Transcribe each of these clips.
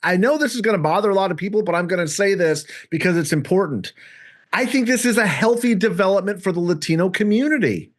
I know this is going to bother a lot of people, but I'm going to say this because it's important. I think this is a healthy development for the Latino community.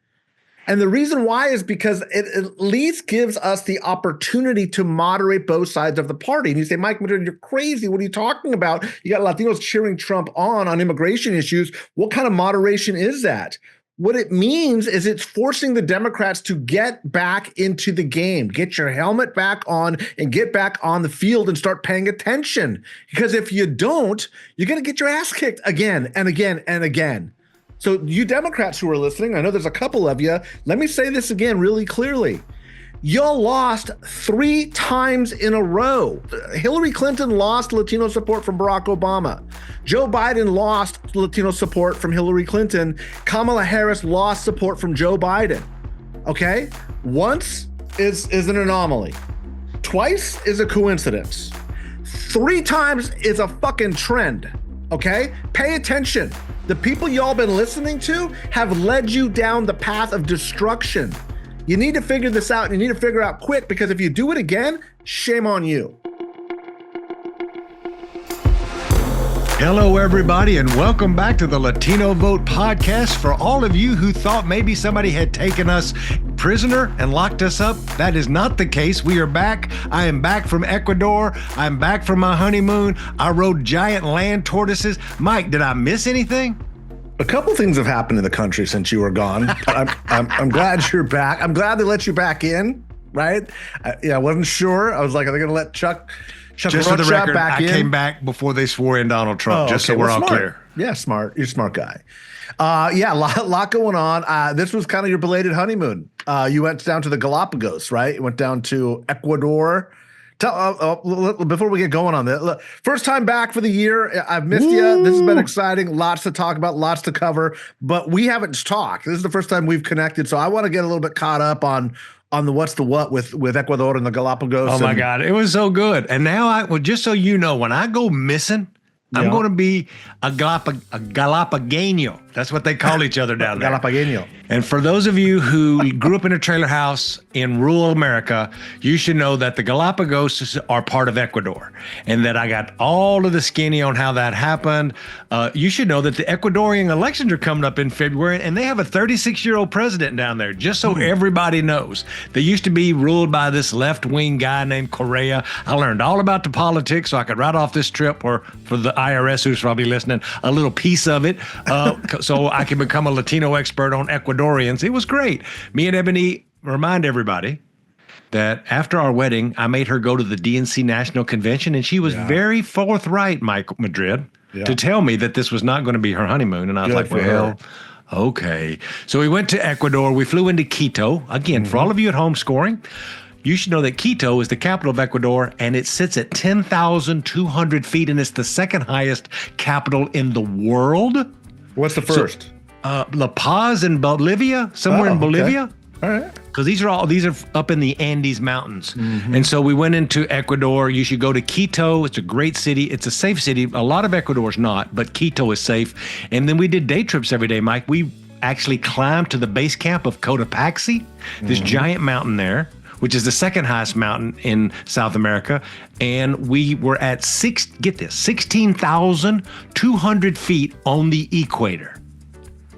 And the reason why is because it at least gives us the opportunity to moderate both sides of the party. And you say, Mike Madrid, you're crazy. What are you talking about? You got Latinos cheering Trump on immigration issues. What kind of moderation is that? What it means is it's forcing the Democrats to get back into the game, get your helmet back on and get back on the field and start paying attention. Because if you don't, you're going to get your ass kicked again and again and again. So you Democrats who are listening, I know there's a couple of you. Let me say this again really clearly. Y'all lost 3 times in a row. Hillary Clinton lost Latino support from Barack Obama. Joe Biden lost Latino support from Hillary Clinton. Kamala Harris lost support from Joe Biden. Okay? Once is an anomaly. Twice is a coincidence. 3 times is a fucking trend. Okay? Pay attention. The people y'all been listening to have led you down the path of destruction. You need to figure this out, and you need to figure out quick, because if you do it again, shame on you. Hello, everybody, and welcome back to the Latino Vote podcast. For all of you who thought maybe somebody had taken us prisoner and locked us up, that is not the case. We are back. I am back from Ecuador. I'm back from my honeymoon. I rode giant land tortoises. Mike, did I miss anything? A couple things have happened in the country since you were gone. I'm glad you're back. I'm glad they let you back in, right? I wasn't sure. I was like, are they going to let Chuck Just Rocha for the record, back I in? came back before they swore in Donald Trump, so we're all clear. Yeah, smart. You're a smart guy. A lot going on. This was kind of your belated honeymoon. You went down to the Galapagos, right? You went down to Ecuador. Before we get going on this, look, first time back for the year. I've missed you. This has been exciting. Lots to talk about, lots to cover, but we haven't talked. This is the first time we've connected, so I want to get a little bit caught up on the what's the what with Ecuador and the Galapagos. Oh my God, it was so good. And now just so you know, when I go missing, I'm going to be a Galapagueño. That's what they call each other down there. Galapagueño. And for those of you who grew up in a trailer house in rural America, you should know that the Galapagos are part of Ecuador, and that I got all of the skinny on how that happened. You should know that the Ecuadorian elections are coming up in February, and they have a 36-year-old president down there, just so everybody knows. They used to be ruled by this left-wing guy named Correa. I learned all about the politics so I could write off this trip, or for the IRS who's probably listening, a little piece of it, so I can become a Latino expert on Ecuadorians. It was great. Me and Ebony remind everybody that after our wedding, I made her go to the DNC National Convention, and she was very forthright, Mike Madrid, to tell me that this was not going to be her honeymoon. And I was like, well, okay. So we went to Ecuador. We flew into Quito. Again, for all of you at home scoring, you should know that Quito is the capital of Ecuador, and it sits at 10,200 feet, and it's the second highest capital in the world. What's the first? La Paz in Bolivia, somewhere in Bolivia. All right. Because these are up in the Andes Mountains. And so we went into Ecuador. You should go to Quito. It's a great city. It's a safe city. A lot of Ecuador is not, but Quito is safe. And then we did day trips every day, Mike. We actually climbed to the base camp of Cotopaxi, this giant mountain there, which is the second highest mountain in South America. And we were at 16,200 feet on the equator.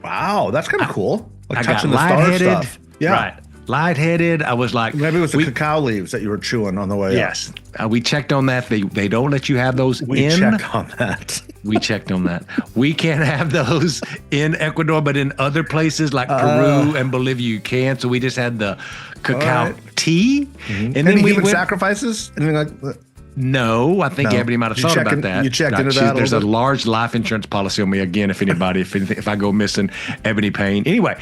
Wow, that's kind of cool. Like I touching got the star lightheaded. stuff. Yeah. Right. Lightheaded. I was like, maybe it was the cacao leaves that you were chewing on the way yes. We checked on that. They don't let you have those We checked on that. We checked on that. We can't have those in Ecuador, but in other places like Peru and Bolivia, you can. So we just had the cacao tea. And then any we human went, sacrifices? Anything like that? No, I think Ebony might have thought about that. You checked into that. There's a large life insurance policy on me again. If I go missing, Ebony Payne. Anyway,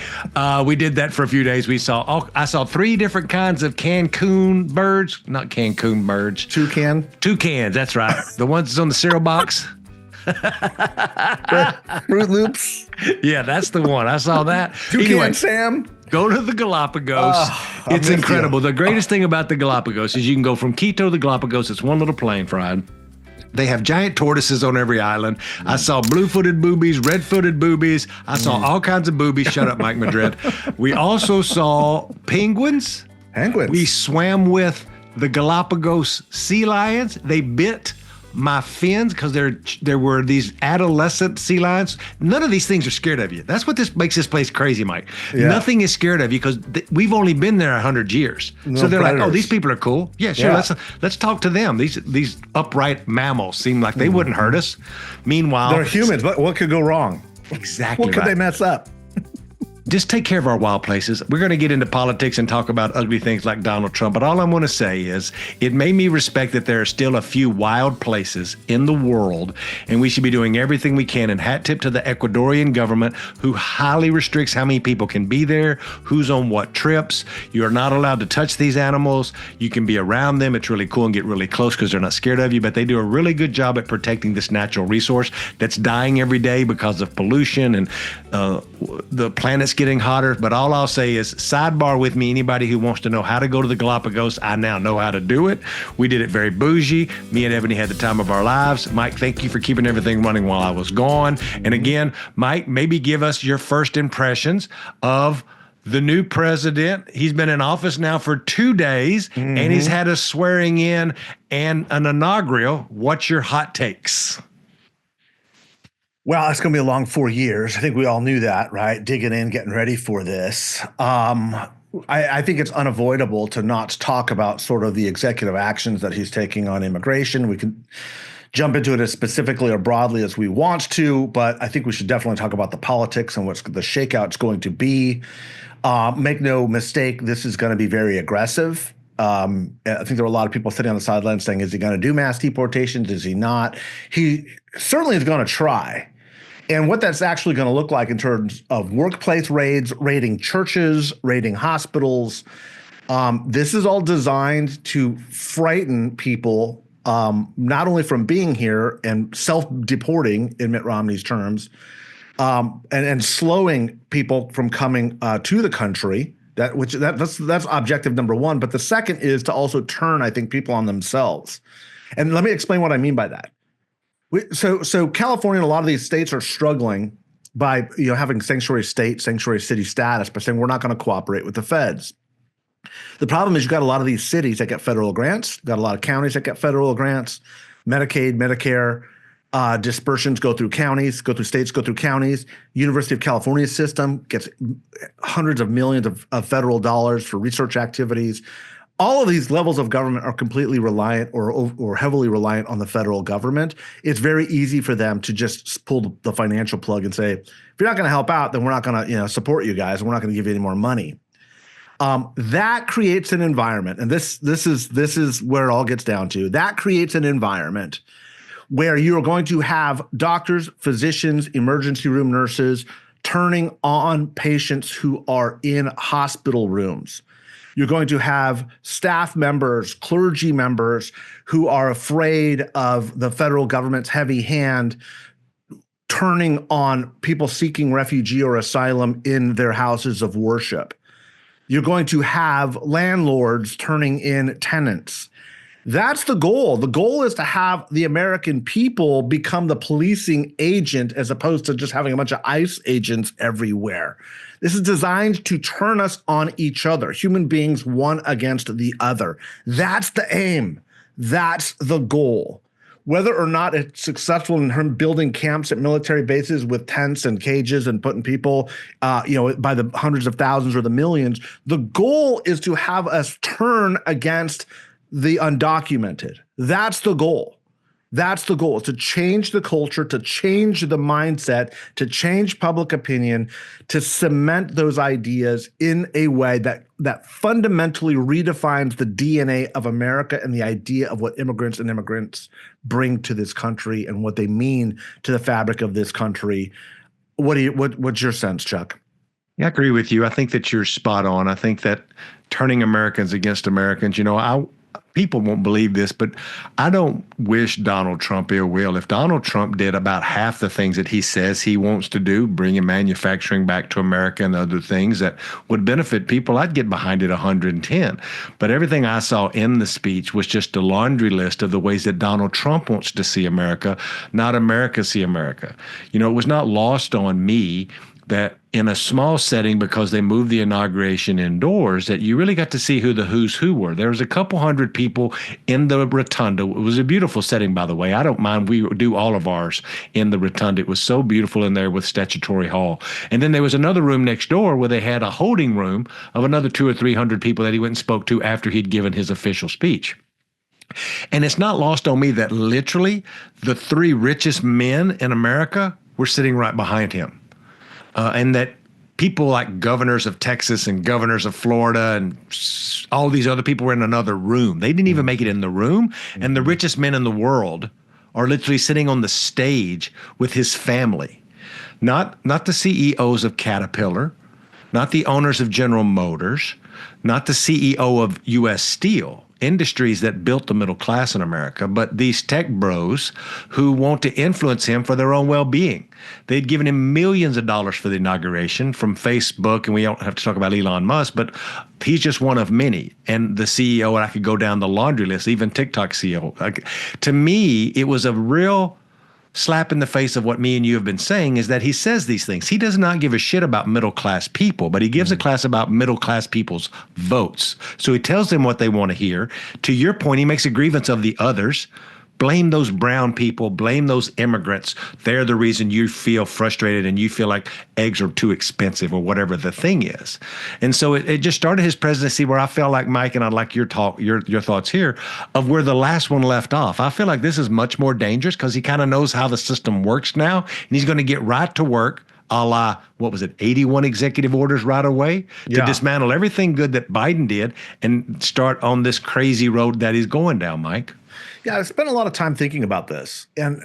we did that for a few days. I saw 3 different kinds of Cancun birds, not Cancun birds. Toucans. That's right. The ones that's on the cereal box. Fruit Loops. Yeah, that's the one. I saw that. Toucan Sam. Go to the Galapagos. It's incredible. The greatest thing about the Galapagos is you can go from Quito to the Galapagos. It's one little plane ride. They have giant tortoises on every island. I saw blue-footed boobies, red-footed boobies. I saw all kinds of boobies. Shut up, Mike Madrid. We also saw penguins. We swam with The Galapagos sea lions, they bit my fins because there were these adolescent sea lions. None of these things are scared of you. That's what makes this place crazy, Mike. Yeah. Nothing is scared of you because we've only been there 100 years. No so they're predators. Like, oh, these people are cool. Yeah, sure. Yeah. Let's talk to them. These upright mammals seem like they wouldn't hurt us. Meanwhile, they're humans. What could go wrong? Exactly. What could they mess up? Just take care of our wild places. We're going to get into politics and talk about ugly things like Donald Trump, but all I'm going to say is it made me respect that there are still a few wild places in the world, and we should be doing everything we can. And hat tip to the Ecuadorian government, who highly restricts how many people can be there, who's on what trips. You are not allowed to touch these animals. You can be around them. It's really cool and get really close because they're not scared of you, but they do a really good job at protecting this natural resource that's dying every day because of pollution and the planet's getting hotter. But all I'll say is sidebar with me, anybody who wants to know how to go to the Galapagos, I now know how to do it. We did it very bougie. Me and Ebony had the time of our lives. Mike, thank you for keeping everything running while I was gone. And again, Mike, maybe give us your first impressions of the new president. He's been in office now for 2 days, and he's had a swearing in and an inaugural. What's your hot takes? Well, it's going to be a long 4 years. I think we all knew that, right? Digging in, getting ready for this. I think it's unavoidable to not talk about sort of the executive actions that he's taking on immigration. We can jump into it as specifically or broadly as we want to, but I think we should definitely talk about the politics and what's the shakeout's going to be. Make no mistake, this is going to be very aggressive. I think there were a lot of people sitting on the sidelines saying, is he going to do mass deportations? Is he not? He certainly is going to try. And what that's actually going to look like in terms of workplace raids, raiding churches, raiding hospitals, this is all designed to frighten people, not only from being here and self-deporting, in Mitt Romney's terms, and slowing people from coming to the country. That's objective number one. But the second is to also turn, I think, people on themselves. And let me explain what I mean by that. So California and a lot of these states are struggling by having sanctuary state, sanctuary city status, by saying we're not going to cooperate with the feds. The problem is you've got a lot of these cities that get federal grants, got a lot of counties that get federal grants, Medicaid, Medicare, dispersions go through counties, go through states, go through counties. University of California system gets hundreds of millions of federal dollars for research activities. All of these levels of government are completely reliant or heavily reliant on the federal government. It's very easy for them to just pull the financial plug and say, if you're not going to help out, then we're not going to support you guys, and we're not going to give you any more money. That creates an environment, and this is where it all gets down to. That creates an environment where you are going to have doctors, physicians, emergency room nurses turning on patients who are in hospital rooms. You're going to have staff members, clergy members who are afraid of the federal government's heavy hand turning on people seeking refugee or asylum in their houses of worship. You're going to have landlords turning in tenants. That's the goal. The goal is to have the American people become the policing agent as opposed to just having a bunch of ICE agents everywhere. This is designed to turn us on each other, human beings one against the other. That's the aim. That's the goal. Whether or not it's successful in him building camps at military bases with tents and cages and putting people, by the hundreds of thousands or the millions, the goal is to have us turn against the undocumented. That's the goal. That's the goal, to change the culture, to change the mindset, to change public opinion, to cement those ideas in a way that fundamentally redefines the DNA of America and the idea of what immigrants bring to this country and what they mean to the fabric of this country. What's your sense, Chuck? Yeah, I agree with you. I think that you're spot on. I think that turning Americans against Americans, people won't believe this, but I don't wish Donald Trump ill will. If Donald Trump did about half the things that he says he wants to do, bringing manufacturing back to America and other things that would benefit people, I'd get behind it 110. But everything I saw in the speech was just a laundry list of the ways that Donald Trump wants to see America, not America see America. It was not lost on me that in a small setting, because they moved the inauguration indoors, that you really got to see who the who's who were. There was a couple hundred people in the rotunda. It was a beautiful setting, by the way. I don't mind. We do all of ours in the rotunda. It was so beautiful in there with Statutory Hall. And then there was another room next door where they had a holding room of another 200 or 300 people that he went and spoke to after he'd given his official speech. And it's not lost on me that literally the three richest men in America were sitting right behind him. And that people like governors of Texas and governors of Florida and all these other people were in another room. They didn't even make it in the room. And the richest men in the world are literally sitting on the stage with his family. Not the CEOs of Caterpillar, not the owners of General Motors, not the CEO of U.S. Steel, industries that built the middle class in America, but these tech bros who want to influence him for their own well-being. They'd given him millions of dollars for the inauguration from Facebook, and we don't have to talk about Elon Musk, but he's just one of many. And the CEO, and I could go down the laundry list, even TikTok CEO. To me, it was a real slap in the face of what me and you have been saying, is that he says these things. He does not give a shit about middle class people, but he gives a class about middle class people's votes. So he tells them what they want to hear. To your point, he makes a grievance of the others. Blame those brown people, blame those immigrants. They're the reason you feel frustrated and you feel like eggs are too expensive or whatever the thing is. And so it just started his presidency where I felt like, Mike, and I'd like your thoughts here, of where the last one left off. I feel like this is much more dangerous because he kind of knows how the system works now, and he's going to get right to work, a la, what was it, 81 executive orders right away to dismantle everything good that Biden did and start on this crazy road that he's going down, Mike. Yeah, I spent a lot of time thinking about this, and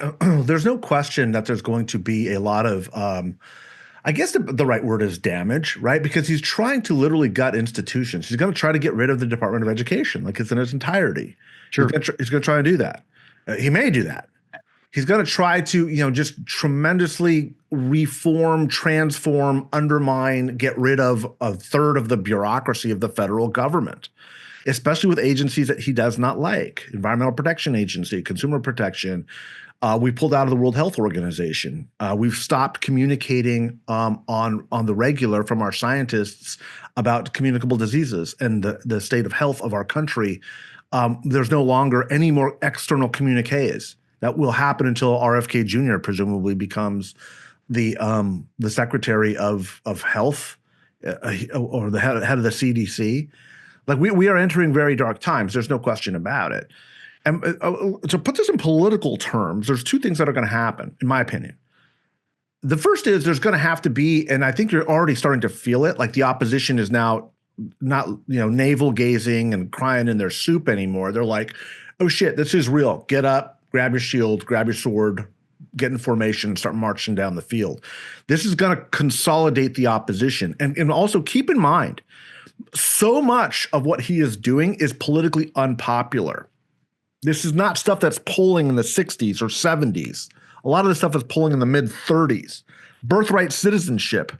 there's no question that there's going to be a lot of, I guess the right word is damage, right? Because he's trying to literally gut institutions. He's going to try to get rid of the Department of Education, like it's in its entirety. Sure. He's going to try to do that. He may do that. He's going to try to, just tremendously reform, transform, undermine, get rid of a third of the bureaucracy of the federal government, especially with agencies that he does not like. Environmental Protection Agency, Consumer Protection. We pulled out of the World Health Organization. We've stopped communicating on the regular from our scientists about communicable diseases and the state of health of our country. There's no longer any more external communiques. That will happen until RFK Jr. presumably becomes the Secretary of Health or the head of the CDC. Like we are entering very dark times. There's no question about it. And to put this in political terms, there's two things that are going to happen, in my opinion. The first is there's going to have to be, and I think you're already starting to feel it, like the opposition is now not, navel gazing and crying in their soup anymore. They're like, oh shit, this is real. Get up, grab your shield, grab your sword, get in formation, start marching down the field. This is going to consolidate the opposition. And also keep in mind, so much of what he is doing is politically unpopular. This is not stuff that's polling in the 60s or 70s. A lot of this stuff is polling in the mid-30s. Birthright citizenship.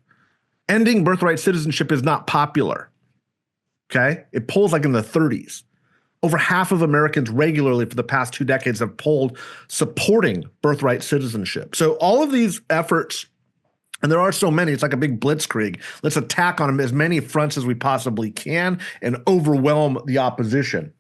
Ending birthright citizenship is not popular. Okay? It polls like in the 30s. Over half of Americans regularly for the past 2 decades have polled supporting birthright citizenship. So all of these efforts, and there are so many, it's like a big blitzkrieg. Let's attack on as many fronts as we possibly can and overwhelm the opposition.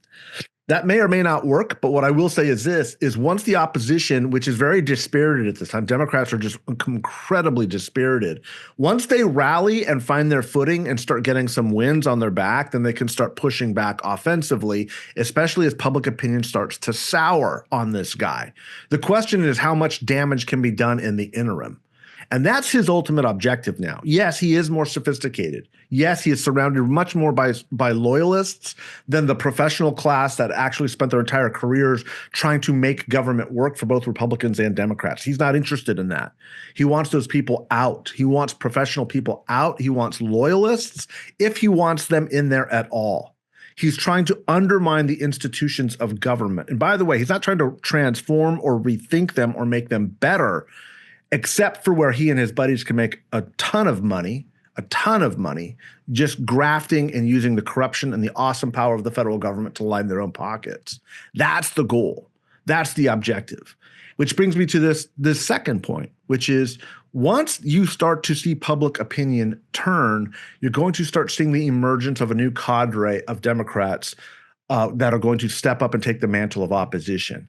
That may or may not work, but what I will say is this, is once the opposition, which is very dispirited at this time, Democrats are just incredibly dispirited. Once they rally and find their footing and start getting some wins on their back, then they can start pushing back offensively, especially as public opinion starts to sour on this guy. The question is how much damage can be done in the interim. And that's his ultimate objective now. Yes, he is more sophisticated. Yes, he is surrounded much more by loyalists than the professional class that actually spent their entire careers trying to make government work for both Republicans and Democrats. He's not interested in that. He wants those people out. He wants professional people out. He wants loyalists, if he wants them in there at all. He's trying to undermine the institutions of government. And by the way, he's not trying to transform or rethink them or make them better, except for where he and his buddies can make a ton of money, just grafting and using the corruption and the awesome power of the federal government to line their own pockets. That's the goal. That's the objective. Which brings me to this second point, which is Once you start to see public opinion turn, you're going to start seeing the emergence of a new cadre of Democrats that are going to step up and take the mantle of opposition.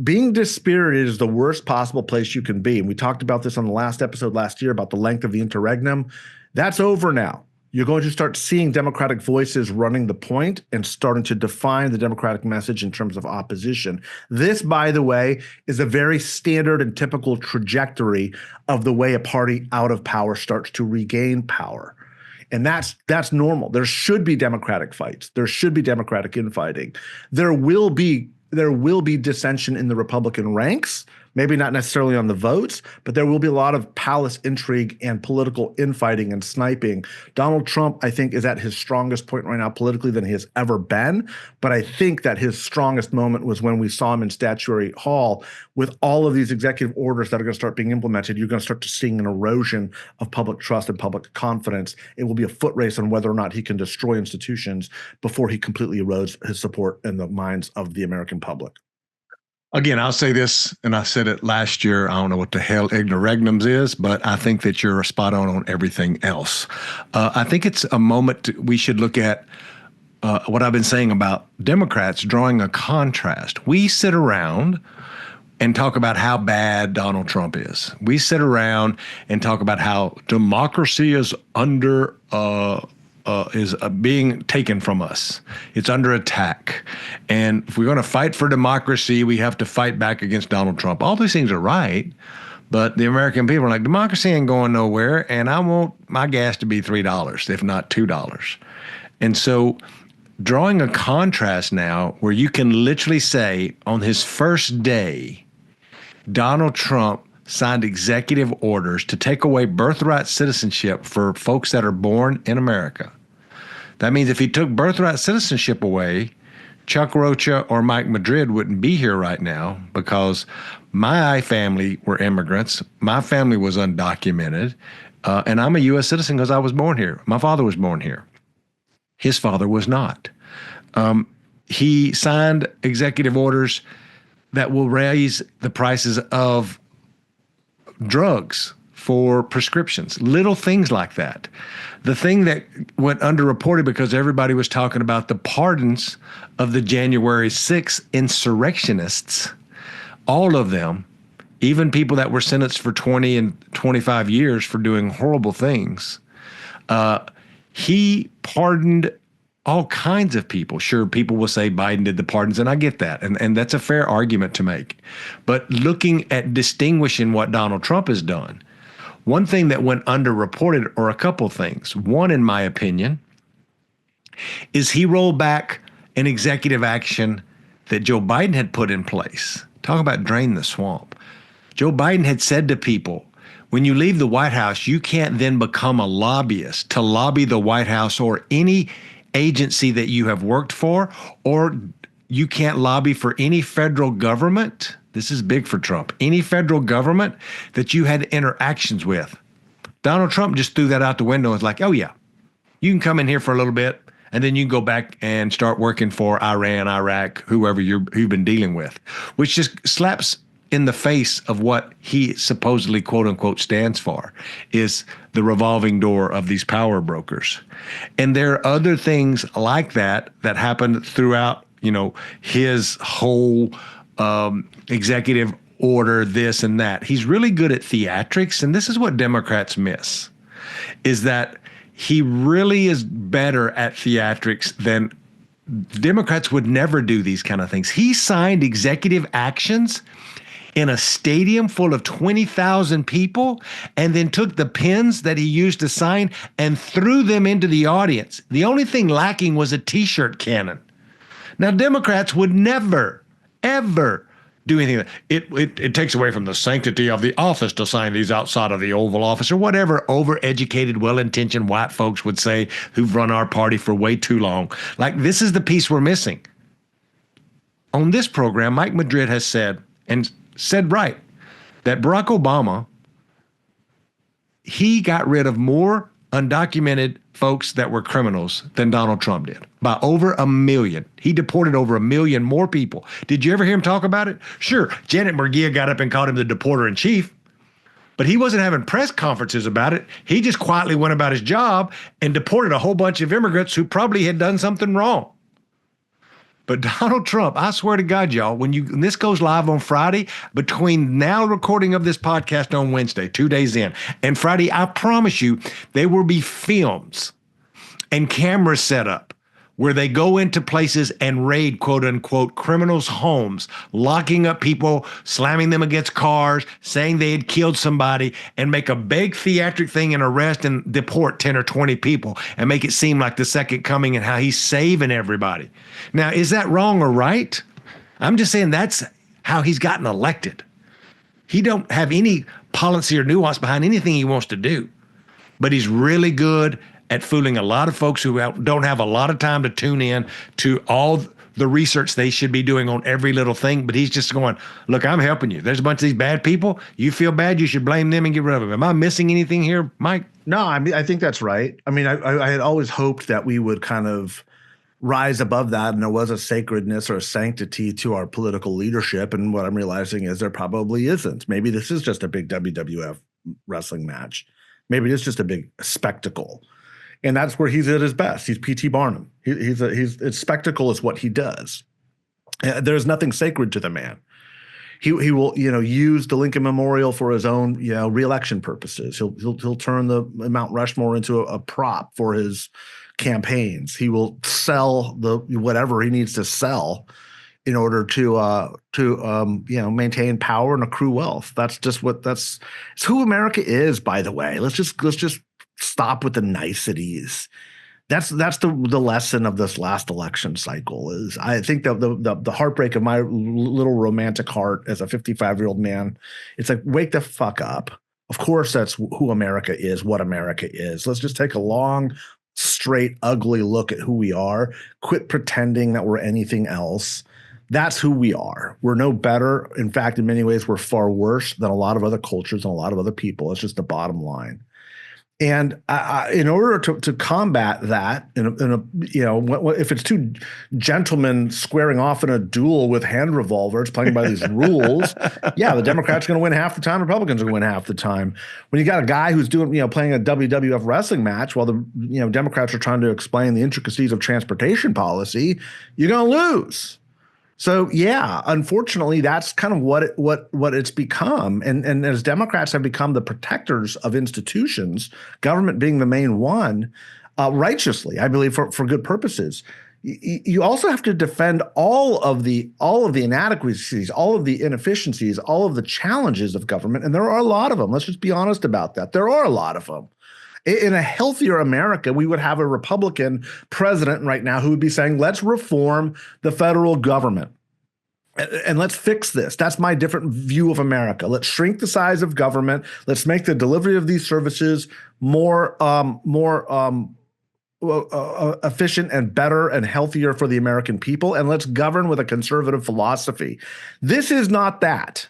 Being dispirited is the worst possible place you can be. And we talked about this on the last episode last year about the length of the interregnum. That's over now. You're going to start seeing Democratic voices running the point and starting to define the Democratic message in terms of opposition. This, by the way, is a very standard and typical trajectory of the way a party out of power starts to regain power. And that's normal. There should be Democratic fights. There should be Democratic infighting. There will be dissension in the Republican ranks, maybe not necessarily on the votes, but there will be a lot of palace intrigue and political infighting and sniping. Donald Trump, I think, is at his strongest point right now politically than he has ever been. But I think that his strongest moment was when we saw him in Statuary Hall with all of these executive orders that are going to start being implemented. You're going to start to see an erosion of public trust and public confidence. It will be a foot race on whether or not he can destroy institutions before he completely erodes his support in the minds of the American public. Again, I'll say this, and I said it last year. I don't know what the hell ignoragnums is, but I think that you're spot on everything else. I think it's a moment we should look at what I've been saying about Democrats drawing a contrast. We sit around and talk about how bad Donald Trump is. We sit around and talk about how democracy is being taken from us. It's under attack. And if we're going to fight for democracy, we have to fight back against Donald Trump. All these things are right, but the American people are like, democracy ain't going nowhere, and I want my gas to be $3, if not $2. And so drawing a contrast now where you can literally say on his first day, Donald Trump signed executive orders to take away birthright citizenship for folks that are born in America. That means if he took birthright citizenship away, Chuck Rocha or Mike Madrid wouldn't be here right now because my family were immigrants. My family was undocumented, and I'm a U.S. citizen because I was born here. My father was born here. His father was not. He signed executive orders that will raise the prices of drugs for prescriptions, little things like that. The thing that went underreported because everybody was talking about the pardons of the January 6th insurrectionists, all of them, even people that were sentenced for 20 and 25 years for doing horrible things. He pardoned all kinds of people. Sure, people will say Biden did the pardons, and I get that, and that's a fair argument to make. But looking at distinguishing what Donald Trump has done, one thing that went underreported, or a couple things. One, in my opinion, is he rolled back an executive action that Joe Biden had put in place. Talk about drain the swamp. Joe Biden had said to people, when you leave the White House, you can't then become a lobbyist to lobby the White House or any agency that you have worked for, or you can't lobby for any federal government. This is big for Trump. Any federal government that you had interactions with. Donald Trump just threw that out the window. It's like, oh yeah, you can come in here for a little bit and then you can go back and start working for Iran, Iraq, whoever you've been dealing with, which just slaps in the face of what he supposedly, quote unquote, stands for, is the revolving door of these power brokers. And there are other things like that that happened throughout, his whole executive order, this and that. He's really good at theatrics, and this is what Democrats miss, is that he really is better at theatrics than Democrats would never do these kind of things. He signed executive actions in a stadium full of 20,000 people and then took the pens that he used to sign and threw them into the audience. The only thing lacking was a T-shirt cannon. Now, Democrats would never, ever do anything. It takes away from the sanctity of the office to sign these outside of the Oval Office or whatever overeducated, well-intentioned white folks would say who've run our party for way too long. Like, this is the piece we're missing. On this program, Mike Madrid has said, and said right, that Barack Obama, he got rid of more undocumented folks that were criminals than Donald Trump did, by over 1 million. He deported over 1 million more people. Did you ever hear him talk about it? Sure, Janet Murguia got up and called him the deporter in chief. But he wasn't having press conferences about it. He just quietly went about his job and deported a whole bunch of immigrants who probably had done something wrong. But Donald Trump, I swear to God, y'all, when this goes live on Friday, between now recording of this podcast on Wednesday, 2 days in, and Friday, I promise you, there will be films and cameras set up where they go into places and raid, quote unquote, criminals' homes, locking up people, slamming them against cars, saying they had killed somebody, and make a big theatric thing and arrest and deport 10 or 20 people and make it seem like the second coming and how he's saving everybody. Now, is that wrong or right? I'm just saying that's how he's gotten elected. He don't have any policy or nuance behind anything he wants to do, but he's really good at fooling a lot of folks who don't have a lot of time to tune in to all the research they should be doing on every little thing. But he's just going, look, I'm helping you. There's a bunch of these bad people. You feel bad, you should blame them and get rid of them. Am I missing anything here, Mike? No, I mean, I think that's right. I mean, I had always hoped that we would kind of rise above that and there was a sacredness or a sanctity to our political leadership. And what I'm realizing is there probably isn't. Maybe this is just a big WWF wrestling match. Maybe it's just a big spectacle. And that's where he's at his best. He's P.T. Barnum. It's spectacle is what he does. There's nothing sacred to the man. He will, use the Lincoln Memorial for his own, reelection purposes. He'll turn the Mount Rushmore into a prop for his campaigns. He will sell whatever he needs to sell in order to maintain power and accrue wealth. It's who America is, by the way. Let's just stop with the niceties. That's the lesson of this last election cycle. Is I think the heartbreak of my little romantic heart as a 55-year-old man, it's like, wake the fuck up. Of course, that's who America is, what America is. Let's just take a long, straight, ugly look at who we are. Quit pretending that we're anything else. That's who we are. We're no better. In fact, in many ways, we're far worse than a lot of other cultures and a lot of other people. It's just the bottom line. And in order to combat that, if it's two gentlemen squaring off in a duel with hand revolvers, playing by these rules, the Democrats are going to win half the time, Republicans are going to win half the time. When you got a guy who's doing, playing a WWF wrestling match while the Democrats are trying to explain the intricacies of transportation policy, you're going to lose. So unfortunately, that's kind of what it's become. And as Democrats have become the protectors of institutions, government being the main one, righteously, I believe, for good purposes. You also have to defend all of the inadequacies, all of the inefficiencies, all of the challenges of government, and there are a lot of them. Let's just be honest about that. There are a lot of them. In a healthier America, we would have a Republican president right now who would be saying, let's reform the federal government and let's fix this. That's my different view of America. Let's shrink the size of government. Let's make the delivery of these services more efficient and better and healthier for the American people. And let's govern with a conservative philosophy. This is not that.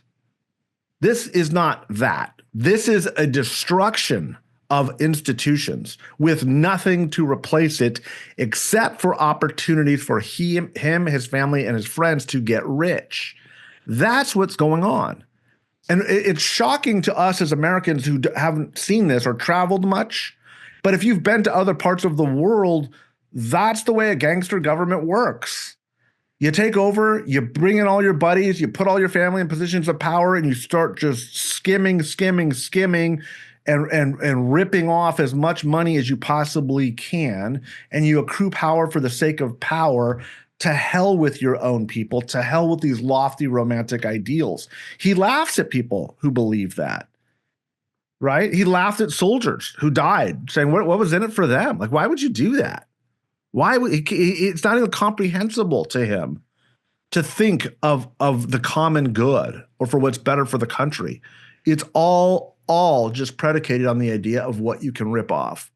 This is not that. This is a destruction of institutions with nothing to replace it except for opportunities for him, his family, and his friends to get rich. That's what's going on. And it's shocking to us as Americans who haven't seen this or traveled much. But if you've been to other parts of the world, that's the way a gangster government works. You take over, you bring in all your buddies, you put all your family in positions of power, and you start just skimming, and ripping off as much money as you possibly can, and you accrue power for the sake of power. To hell with your own people, to hell with these lofty romantic ideals. He laughs at people who believe that, right? He laughed at soldiers who died, saying, what was in it for them? Like, why would you do that? Why would it's not even comprehensible to him to think of the common good or for what's better for the country. It's all just predicated on the idea of what you can rip off.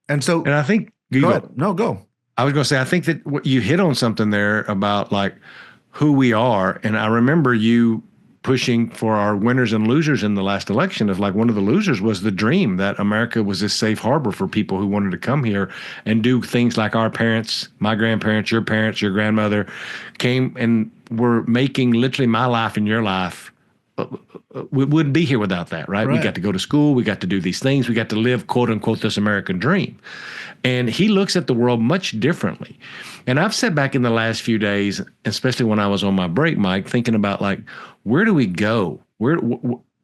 And I think go ahead. No, go. I was going to say, I think that what you hit on something there about like who we are. And I remember you pushing for our winners and losers in the last election. Of like, one of the losers was the dream that America was this safe harbor for people who wanted to come here and do things like our parents, my grandparents, your grandmother came and were making literally my life and your life we wouldn't be here without that, right? We got to go to school. We got to do these things. We got to live, quote unquote, this American dream. And he looks at the world much differently. And I've sat back in the last few days, especially when I was on my break, Mike, thinking about like, where do we go?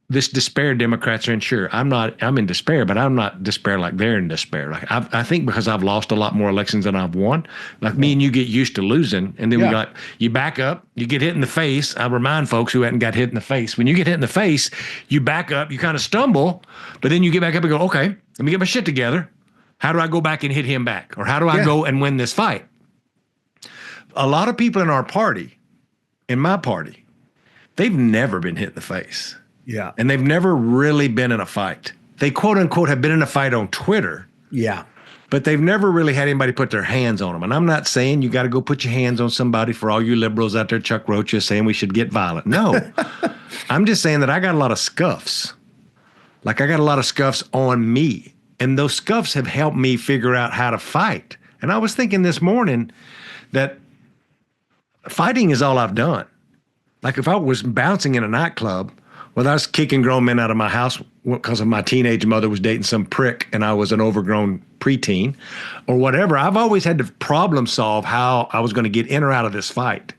This despair Democrats are in. Sure, I'm in despair, but I'm not despair like they're in despair. Like I think because I've lost a lot more elections than I've won, like me and you get used to losing. And then you back up, you get hit in the face. I remind folks who hadn't got hit in the face, when you get hit in the face, you back up, you kind of stumble, but then you get back up and go, okay, let me get my shit together. How do I go back and hit him back? Or how do I go and win this fight? A lot of people in our party, in my party, they've never been hit in the face. Yeah. And they've never really been in a fight. They quote unquote have been in a fight on Twitter. Yeah. But they've never really had anybody put their hands on them. And I'm not saying you got to go put your hands on somebody for all you liberals out there, Chuck Rocha, saying we should get violent. No. I'm just saying that I got a lot of scuffs. Like I got a lot of scuffs on me. And those scuffs have helped me figure out how to fight. And I was thinking this morning that fighting is all I've done. Like if I was bouncing in a nightclub, well, I was kicking grown men out of my house because of my teenage mother was dating some prick and I was an overgrown preteen or whatever. I've always had to problem solve how I was going to get in or out of this fight.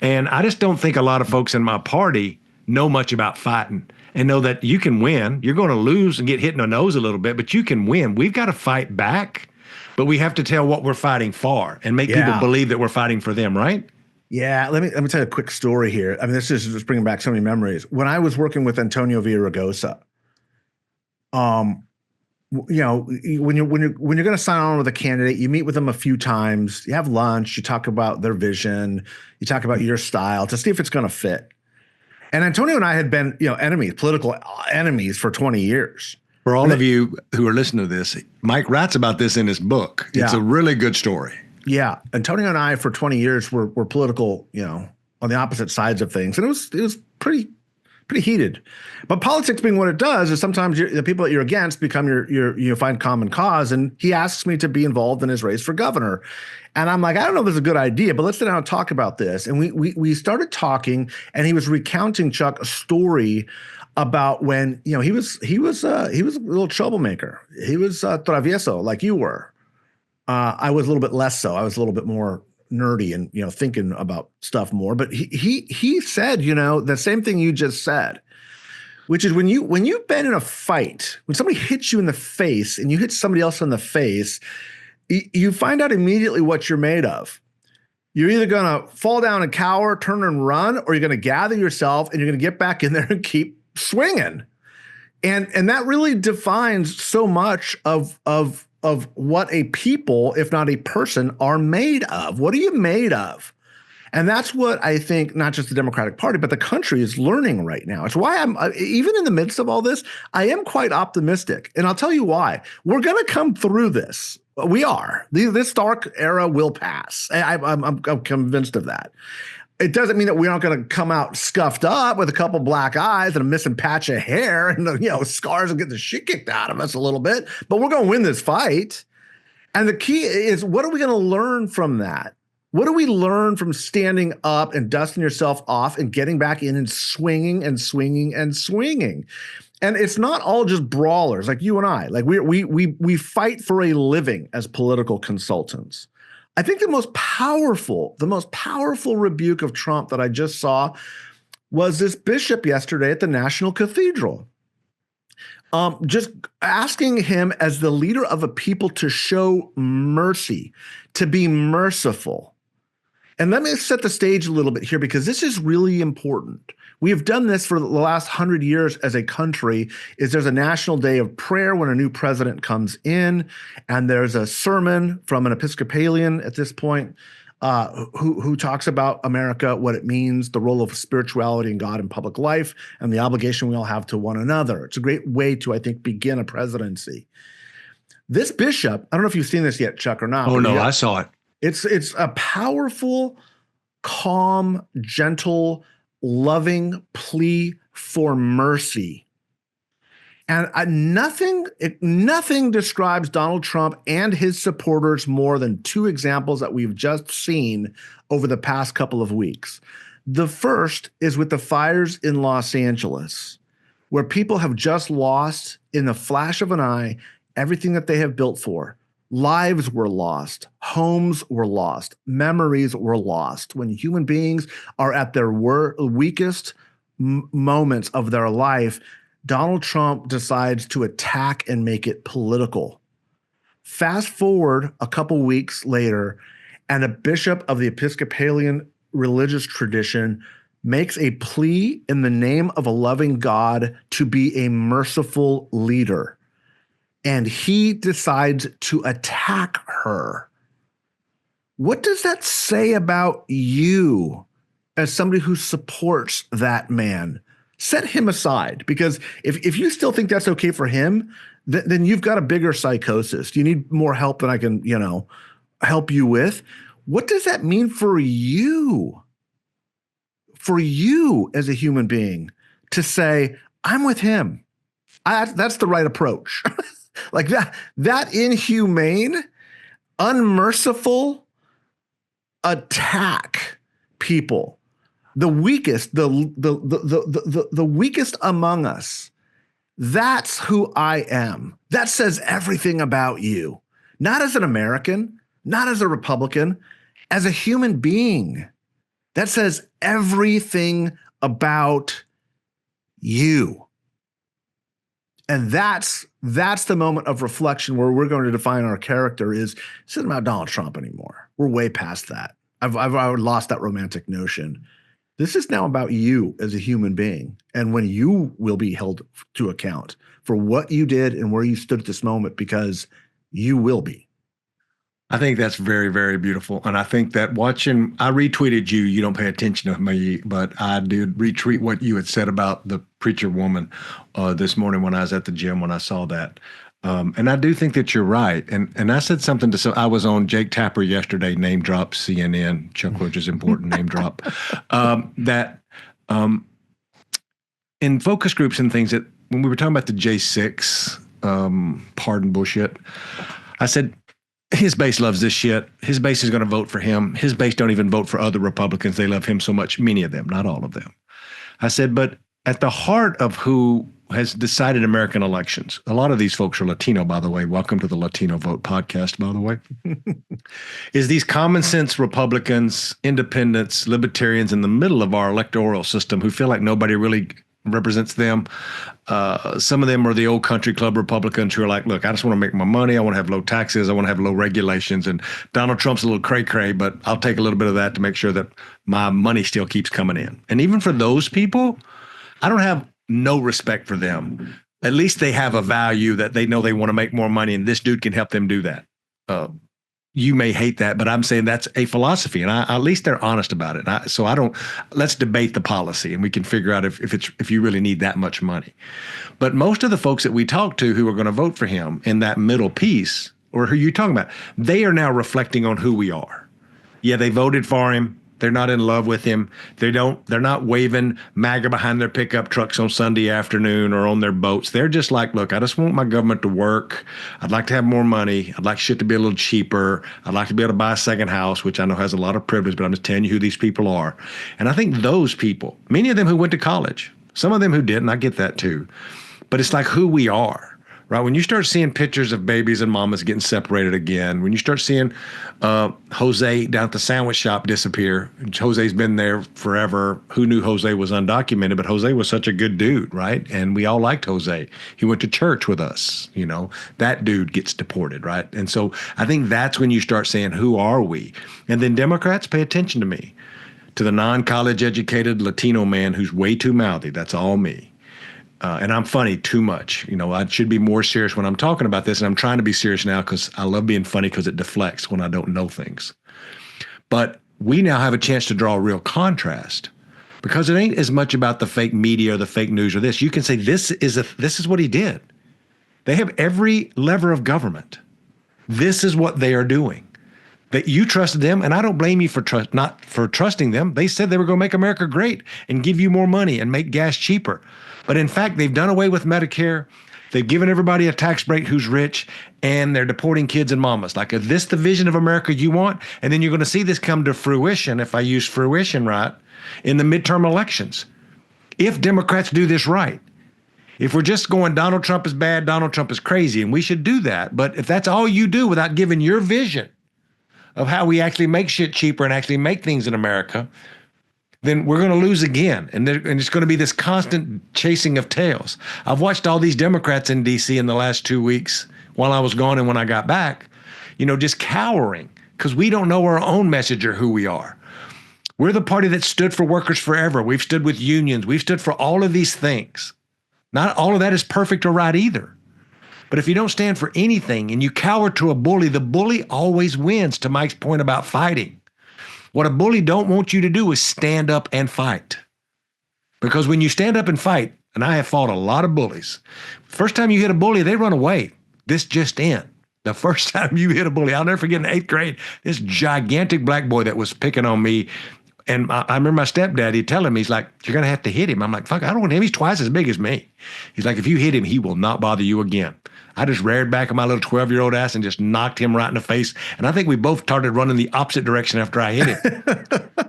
And I just don't think a lot of folks in my party know much about fighting and know that you can win. You're going to lose and get hit in the nose a little bit, but you can win. We've got to fight back, but we have to tell what we're fighting for and make people believe that we're fighting for them, right? Yeah, let me tell you a quick story here. I mean, this is just bringing back so many memories. When I was working with Antonio Villaraigosa, you know, when you're going to sign on with a candidate, you meet with them a few times, you have lunch, you talk about their vision, you talk about your style to see if it's going to fit. And Antonio and I had been, enemies, political enemies for 20 years. For all of you who are listening to this, Mike writes about this in his book. It's a really good story. Yeah, Antonio and I for 20 years were political, on the opposite sides of things, and it was pretty heated. But politics being what it does is sometimes the people that you're against become you find common cause. And he asks me to be involved in his race for governor, and I'm like, I don't know if this is a good idea, but let's sit down and talk about this. And we started talking, and he was recounting, Chuck, a story about when he was a little troublemaker. He was travieso like you were. I was a little bit less so. I was a little bit more nerdy and, thinking about stuff more. But he said, the same thing you just said, which is when you've been in a fight, when somebody hits you in the face and you hit somebody else in the face, you find out immediately what you're made of. You're either going to fall down and cower, turn and run, or you're going to gather yourself and you're going to get back in there and keep swinging. And that really defines so much of what a people, if not a person, are made of. What are you made of? And that's what I think not just the Democratic Party, but the country is learning right now. It's why I'm, even in the midst of all this, I am quite optimistic. And I'll tell you why. We're going to come through this. We are. This dark era will pass. I'm convinced of that. It doesn't mean that we're not going to come out scuffed up with a couple black eyes and a missing patch of hair and scars and get the shit kicked out of us a little bit, but we're going to win this fight. And the key is, what are we going to learn from that? What do we learn from standing up and dusting yourself off and getting back in and swinging and swinging and swinging? And it's not all just brawlers like you and I. Like we fight for a living as political consultants. I think the most powerful rebuke of Trump that I just saw was this bishop yesterday at the National Cathedral. Just asking him as the leader of a people to show mercy, to be merciful. And let me set the stage a little bit here, because this is really important. We have done this for the last 100 years as a country. There's a national day of prayer when a new president comes in, and there's a sermon from an Episcopalian at this point who talks about America, what it means, the role of spirituality and God in public life, and the obligation we all have to one another. It's a great way to, I think, begin a presidency. This bishop, I don't know if you've seen this yet, Chuck, or not. Oh, no, I saw it. It's a powerful, calm, gentle, loving plea for mercy. And nothing describes Donald Trump and his supporters more than two examples that we've just seen over the past couple of weeks. The first is with the fires in Los Angeles, where people have just lost in the flash of an eye everything that they have built for. Lives were lost, homes were lost, memories were lost. When human beings are at their weakest moments of their life, Donald Trump decides to attack and make it political. Fast forward a couple weeks later, and a bishop of the Episcopalian religious tradition makes a plea in the name of a loving God to be a merciful leader. And he decides to attack her. What does that say about you as somebody who supports that man? Set him aside, because if you still think that's okay for him, then you've got a bigger psychosis. You need more help than I can, help you with. What does that mean for you? For you as a human being to say, I'm with him. That's the right approach. Like that inhumane, unmerciful attack people, the weakest, the weakest among us. That's who I am. That says everything about you, not as an American, not as a Republican, as a human being. That says everything about you. And that's the moment of reflection where we're going to define our character. This isn't about Donald Trump anymore. We're way past that. I've lost that romantic notion. This is now about you as a human being, and when you will be held to account for what you did and where you stood at this moment, because you will be. I think that's very, very beautiful. And I think that I retweeted you. You don't pay attention to me, but I did retweet what you had said about the preacher woman this morning when I was at the gym when I saw that. And I do think that you're right. And I said something I was on Jake Tapper yesterday, name drop CNN, Chuck Rocha's important name drop, that in focus groups and things, that when we were talking about the J6 pardon bullshit, I said, his base loves this shit. His base is going to vote for him. His base don't even vote for other Republicans. They love him so much, many of them, not all of them. I said, but at the heart of who has decided American elections, a lot of these folks are Latino, by the way. Welcome to the Latino Vote podcast, by the way. Is these common sense Republicans, independents, libertarians in the middle of our electoral system who feel like nobody really represents them. Some of them are the old country club Republicans who are like, look, I just want to make my money. I want to have low taxes. I want to have low regulations. And Donald Trump's a little cray-cray, but I'll take a little bit of that to make sure that my money still keeps coming in. And even for those people, I don't have no respect for them. At least they have a value that they know they want to make more money, and this dude can help them do that. You may hate that, but I'm saying that's a philosophy, and at least they're honest about it. Let's debate the policy, and we can figure out if you really need that much money. But most of the folks that we talk to who are going to vote for him in that middle piece, or who you're talking about, they are now reflecting on who we are. Yeah, they voted for him. They're not in love with him. They're not waving MAGA behind their pickup trucks on Sunday afternoon or on their boats. They're just like, look, I just want my government to work. I'd like to have more money. I'd like shit to be a little cheaper. I'd like to be able to buy a second house, which I know has a lot of privilege, but I'm just telling you who these people are. And I think those people, many of them who went to college, some of them who didn't, I get that too. But it's like who we are. Right? When you start seeing pictures of babies and mamas getting separated again, when you start seeing Jose down at the sandwich shop disappear, Jose's been there forever. Who knew Jose was undocumented? But Jose was such a good dude, right? And we all liked Jose. He went to church with us. You know, that dude gets deported, right? And so I think that's when you start saying, who are we? And then Democrats, pay attention to me, to the non-college educated Latino man who's way too mouthy. That's all me. And I'm funny too much. You know, I should be more serious when I'm talking about this. And I'm trying to be serious now because I love being funny because it deflects when I don't know things. But we now have a chance to draw a real contrast because it ain't as much about the fake media or the fake news or this. You can say this is what he did. They have every lever of government. This is what they are doing. That you trusted them, and I don't blame you for not for trusting them. They said they were going to make America great and give you more money and make gas cheaper. But in fact, they've done away with Medicare. They've given everybody a tax break who's rich, and they're deporting kids and mamas. Like, is this the vision of America you want? And then you're going to see this come to fruition, if I use fruition right, in the midterm elections if Democrats do this right. If we're just going, Donald Trump is bad, Donald Trump is crazy, and we should do that. But if that's all you do without giving your vision of how we actually make shit cheaper and actually make things in America, then we're going to lose again. And it's going to be this constant chasing of tails. I've watched all these Democrats in D.C. in the last 2 weeks while I was gone and when I got back, just cowering because we don't know our own message or who we are. We're the party that stood for workers forever. We've stood with unions. We've stood for all of these things. Not all of that is perfect or right either. But if you don't stand for anything and you cower to a bully, the bully always wins, to Mike's point about fighting. What a bully don't want you to do is stand up and fight. Because when you stand up and fight, and I have fought a lot of bullies, first time you hit a bully, they run away. This just in. The first time you hit a bully, I'll never forget in 8th grade, this gigantic black boy that was picking on me. And I remember my stepdaddy telling me, he's like, you're going to have to hit him. I'm like, fuck, I don't want him. He's twice as big as me. He's like, if you hit him, he will not bother you again. I just reared back at my little 12-year-old ass and just knocked him right in the face. And I think we both started running the opposite direction after I hit him.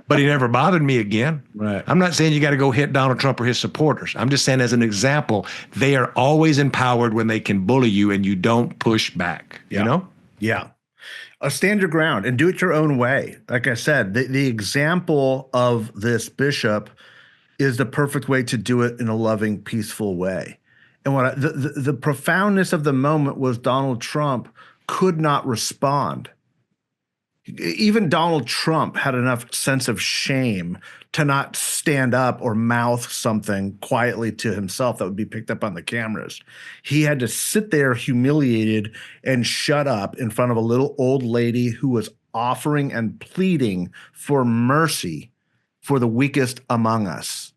But he never bothered me again. Right. I'm not saying you got to go hit Donald Trump or his supporters. I'm just saying as an example, they are always empowered when they can bully you and you don't push back, you know? Yeah. Stand your ground and do it your own way. Like I said, the example of this bishop is the perfect way to do it in a loving, peaceful way. And the profoundness of the moment was Donald Trump could not respond. Even Donald Trump had enough sense of shame to not stand up or mouth something quietly to himself that would be picked up on the cameras. He had to sit there humiliated and shut up in front of a little old lady who was offering and pleading for mercy for the weakest among us.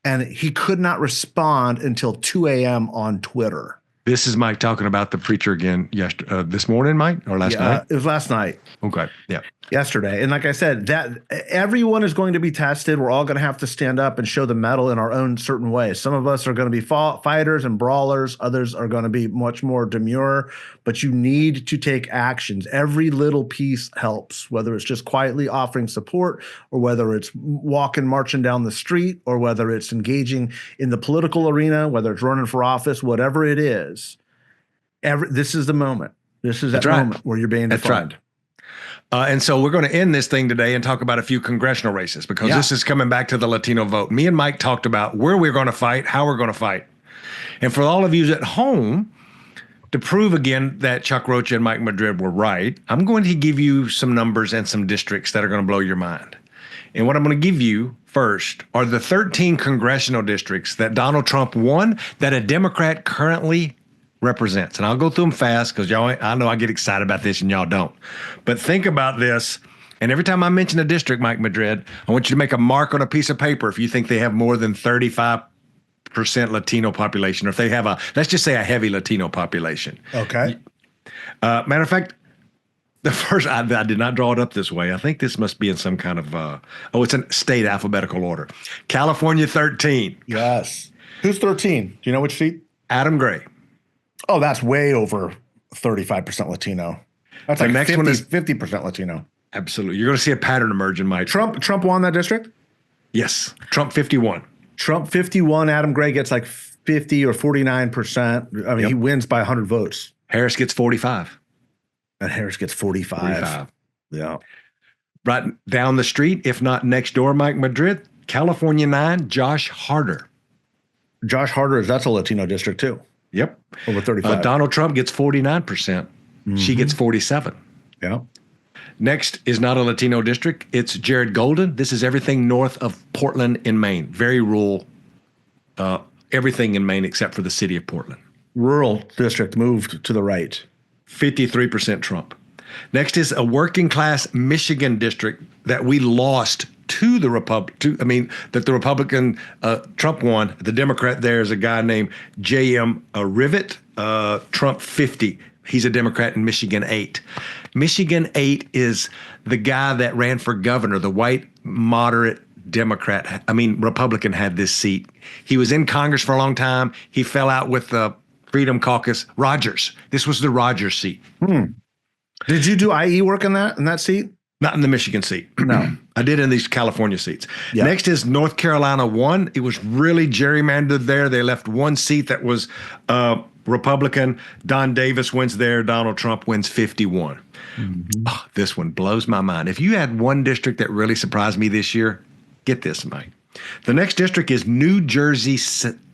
And he could not respond until 2 a.m. on Twitter. This is Mike talking about the preacher again this morning, Mike, or last night? It was last night. Okay, yeah. Yesterday. And like I said, that everyone is going to be tested. We're all going to have to stand up and show the mettle in our own certain ways. Some of us are going to be fighters and brawlers. Others are going to be much more demure, but you need to take actions. Every little piece helps, whether it's just quietly offering support or whether it's walking, marching down the street, or whether it's engaging in the political arena, whether it's running for office, whatever it is. This is the moment. This is that moment where you're being defined. Right. And so we're going to end this thing today and talk about a few congressional races because this is coming back to the Latino vote. Me and Mike talked about where we're going to fight, how we're going to fight. And for all of you at home, to prove again that Chuck Rocha and Mike Madrid were right, I'm going to give you some numbers and some districts that are going to blow your mind. And what I'm going to give you first are the 13 congressional districts that Donald Trump won that a Democrat currently represents. And I'll go through them fast because I know I get excited about this and y'all don't. But think about this. And every time I mention a district, Mike Madrid, I want you to make a mark on a piece of paper if you think they have more than 35% Latino population, or if they have let's just say a heavy Latino population. Okay. Matter of fact, the first, I did not draw it up this way. I think this must be in some kind of, it's a state alphabetical order. California, 13. Yes. Who's 13? Do you know which seat? Adam Gray. Oh, that's way over 35% Latino. That's like next 50% Latino. Absolutely. You're going to see a pattern emerge in Mike. Trump won that district? Yes. Trump 51. Trump 51. Adam Gray gets like 50 or 49%. I mean, he wins by 100 votes. Harris gets 45. And Harris gets 45. Yeah. Right down the street, if not next door, Mike Madrid, California 9, Josh Harder. Josh Harder, that's a Latino district too. Yep. Over 35. Donald Trump gets 49%. Mm-hmm. She gets 47. Yeah. Next is not a Latino district. It's Jared Golden. This is everything north of Portland in Maine. Very rural. Everything in Maine except for the city of Portland. Rural district moved to the right. 53% Trump. Next is a working class Michigan district that we lost to the that the Republican Trump won. The Democrat there is a guy named J.M. Rivet, Trump 50. He's a Democrat in Michigan 8. Michigan 8 is the guy that ran for governor, the white moderate Republican had this seat. He was in Congress for a long time. He fell out with the Freedom Caucus. Rogers. This was the Rogers seat. Did you do IE work in that seat? Not in the Michigan seat. No. I did in these California seats. Yeah. Next is North Carolina 1. It was really gerrymandered there. They left one seat that was Republican. Don Davis wins there. Donald Trump wins 51. Oh, this one blows my mind. If you had one district that really surprised me this year, get this, Mike. The next district is New Jersey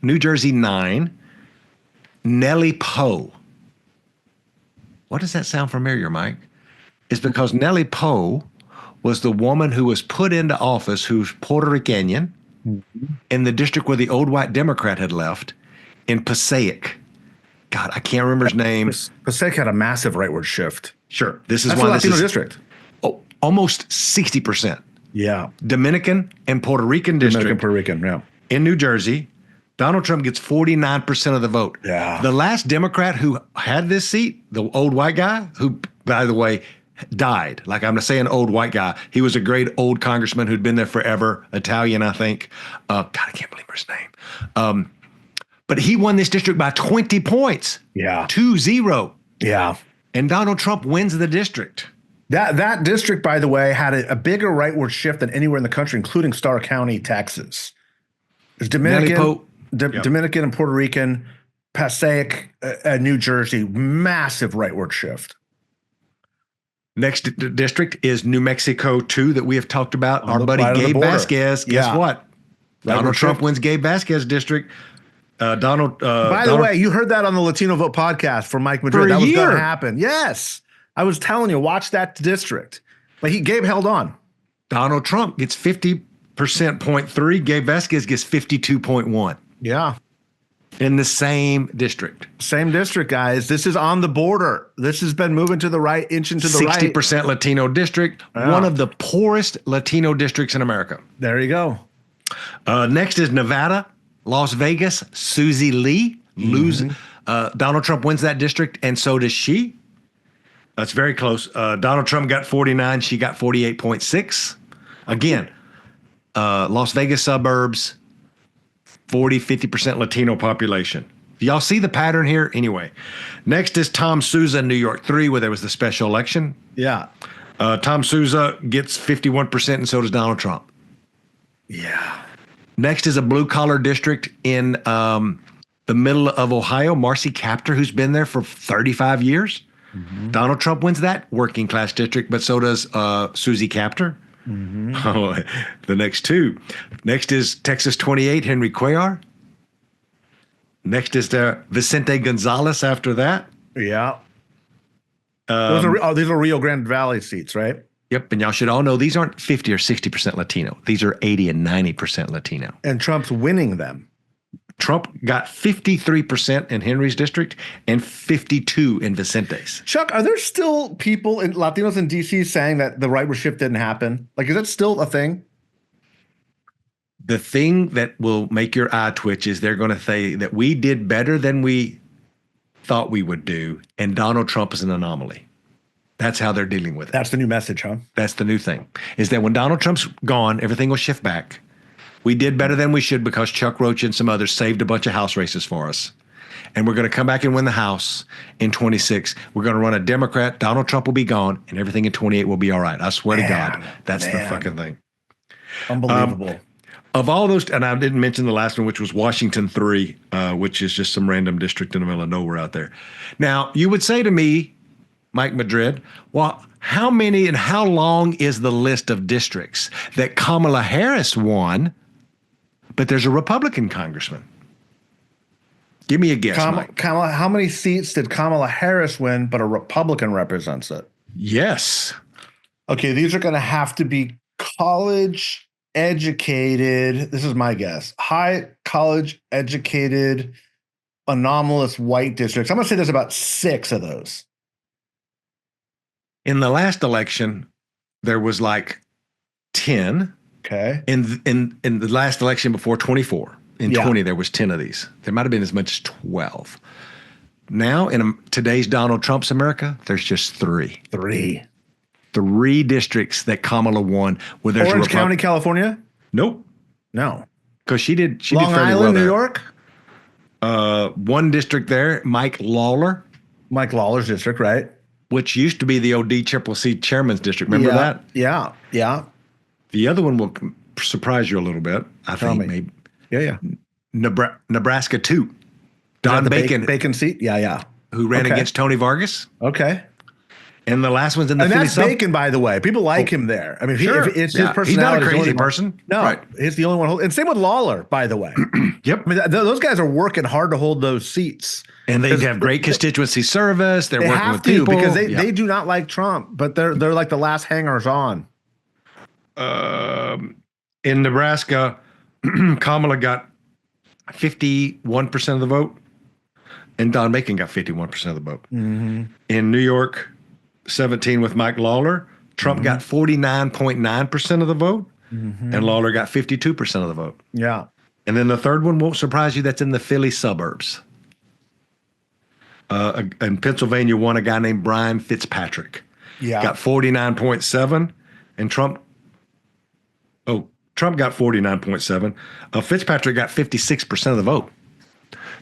9, Nellie Poe. What does that sound familiar, Mike? It's because Nellie Poe was the woman who was put into office who's Puerto Rican in the district where the old white Democrat had left in Passaic. God, I can't remember his name. Passaic had a massive rightward shift. Sure. This is That's why a this Latino is district. Almost 60%. Yeah. Dominican and Puerto Rican district. Dominican, Puerto Rican, yeah. In New Jersey. Donald Trump gets 49% of the vote. Yeah. The last Democrat who had this seat, the old white guy, who, by the way, died. Like I'm saying old white guy. He was a great old congressman who'd been there forever, Italian, I think. God, I can't believe his name. But he won this district by 20 points. Yeah. 2-0. Yeah. And Donald Trump wins the district. That district, by the way, had a bigger rightward shift than anywhere in the country, including Starr County, Texas. There's Dominican, Dominican and Puerto Rican, Passaic, New Jersey, massive rightward shift. Next district is New Mexico 2 that we have talked about. Our buddy Gabe Vasquez. Guess what? Donald Trump wins Gabe Vasquez district. By the way, you heard that on the Latino Vote podcast from Mike Madrid. That was going to happen. Yes. I was telling you, watch that district. But Gabe held on. Donald Trump gets 50.3. Gabe Vasquez gets 52.1. Yeah. In the same district. Same district, guys. This is on the border. This has been moving to the right, inching to the right. 60% Latino district. Yeah. One of the poorest Latino districts in America. There you go. Next is Nevada, Las Vegas, Susie Lee. Donald Trump wins that district, and so does she. That's very close. Donald Trump got 49. She got 48.6. Again, Las Vegas suburbs, 50% Latino population. Y'all see the pattern here? Anyway, next is Tom Souza, New York 3, where there was the special election. Yeah. Tom Souza gets 51%, and so does Donald Trump. Yeah. Next is a blue-collar district in the middle of Ohio, Marcy Kaptur, who's been there for 35 years. Donald Trump wins that working-class district, but so does Susie Kaptur. Oh, the next two. Next is Texas 28, Henry Cuellar. Next is Vicente Gonzalez after that. Yeah. These are Rio Grande Valley seats, right? Yep, and y'all should all know these aren't 50 or 60% Latino. These are 80 and 90% Latino. And Trump's winning them. Trump got 53% in Henry's district and 52% in Vicente's. Chuck, are there still people, Latinos in D.C. saying that the rightward shift didn't happen? Like, is that still a thing? The thing that will make your eye twitch is they're going to say that we did better than we thought we would do, and Donald Trump is an anomaly. That's how they're dealing with it. That's the new message, huh? That's the new thing, is that when Donald Trump's gone, everything will shift back. We did better than we should because Chuck Rocha and some others saved a bunch of House races for us. And we're going to come back and win the House in 26. We're going to run a Democrat. Donald Trump will be gone, and everything in 28 will be all right. I swear to God, that's the fucking thing. Unbelievable. Of all those, and I didn't mention the last one, which was Washington 3, which is just some random district in the middle of nowhere out there. Now, you would say to me, Mike Madrid, well, how many and how long is the list of districts that Kamala Harris won, but there's a Republican congressman? Give me a guess, Mike. Kamala, how many seats did Kamala Harris win, but a Republican represents it? Yes. Okay, these are going to have to be college educated. This is my guess. High college educated, anomalous white districts. I'm going to say there's about 6 of those. In the last election, there was like 10. Okay. In the last election before 24, in 20, there was 10 of these. There might have been as much as 12. Now, in today's Donald Trump's America, there's just 3. 3 districts that Kamala won. Where there's Orange County, California? Nope. No. Because she did Long fairly Island, well there. New York? One district there, Mike Lawler. Mike Lawler's district, right? Which used to be the ODCCC chairman's district. Remember that? Yeah. The other one will surprise you a little bit. I Tell think me. maybe Yeah. Nebraska 2. Is Don that the Bacon, Bacon seat? Yeah. who ran Okay. against Tony Vargas. Okay. And the last one's in the And Philly that's Bacon, by the way. People like him there. I mean, Sure. if it's his Yeah. personality. He's not a he's the crazy only one- person. No, Right. he's the only one. And same with Lawler, by the way. Yep. I mean, those guys are working hard to hold those seats. And they have great constituency service. They're They working have with to people. because Yeah. they do not like Trump, but they're like the last hangers on. In Nebraska, Kamala got 51% of the vote, and Don Bacon got 51% of the vote. Mm-hmm. In New York, 17 with Mike Lawler, Trump got 49.9% of the vote, and Lawler got 52% of the vote. Yeah. And then the third one won't surprise you. That's in the Philly suburbs. In Pennsylvania, won a guy named Brian Fitzpatrick. Yeah. Got 49.7, and Trump got 49.7. Fitzpatrick got 56% of the vote.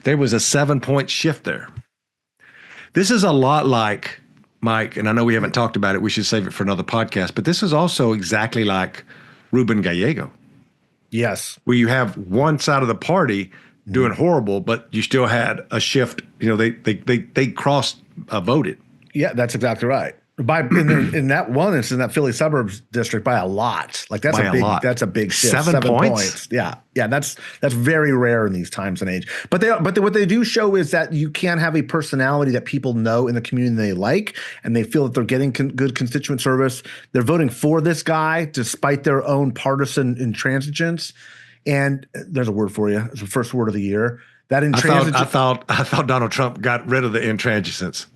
There was a 7-point shift there. This is a lot like, Mike, and I know we haven't talked about it. We should save it for another podcast, but this is also exactly like Ruben Gallego. Yes. Where you have one side of the party doing horrible, but you still had a shift. You know, they cross voted. Yeah, that's exactly right. In that one, it's in that Philly suburbs district by a lot. Like that's a big shift. 7 points. Yeah. That's very rare in these times and age. But what they do show is that you can have a personality that people know in the community they like, and they feel that they're getting good constituent service. They're voting for this guy despite their own partisan intransigence. And there's a word for you. It's the first word of the year. That intransigence. I thought Donald Trump got rid of the intransigence.